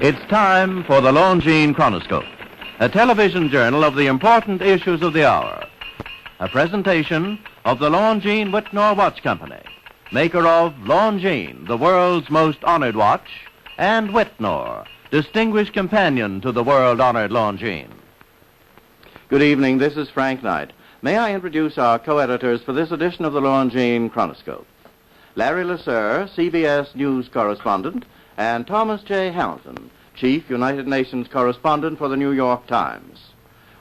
It's time for the Longines Chronoscope, a television journal of the important issues of the hour. A presentation of the Longines Wittnauer Watch Company, maker of Longines, the world's most honored watch, and Wittnauer, distinguished companion to the world-honored Longines. Good evening, this is Frank Knight. May I introduce our co-editors for this edition of the Longines Chronoscope? Larry Lasser, CBS News correspondent, and Thomas J. Hamilton, Chief United Nations correspondent for the New York Times.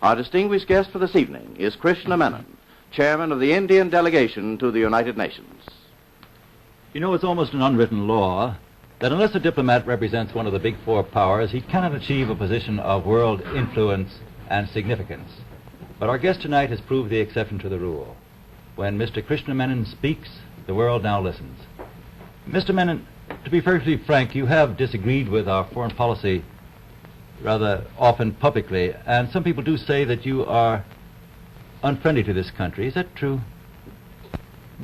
Our distinguished guest for this evening is Krishna Menon, chairman of the Indian delegation to the United Nations. You know, it's almost an unwritten law that unless a diplomat represents one of the big four powers, he cannot achieve a position of world influence and significance. But our guest tonight has proved the exception to the rule. When Mr. Krishna Menon speaks, the world now listens. Mr. Menon, to be perfectly frank, you have disagreed with our foreign policy rather often publicly, and some people do say that you are unfriendly to this country. Is that true?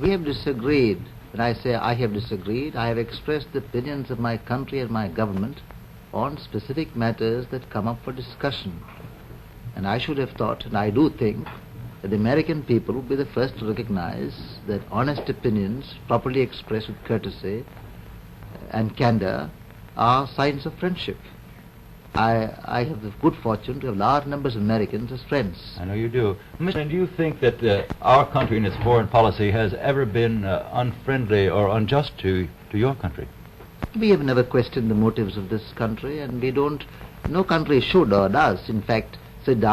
We have disagreed. When I say I have disagreed, I have expressed the opinions of my country and my government on specific matters that come up for discussion. And I should have thought, and I do think, that the American people will be the first to recognize that honest opinions, properly expressed with courtesy and candor, are signs of friendship. I have the good fortune to have large numbers of Americans as friends. I know you do. Mr. Do you think that our country in its foreign policy has ever been unfriendly or unjust to your country? We have never questioned the motives of this country, and we don't, no country should or does, in fact, sit down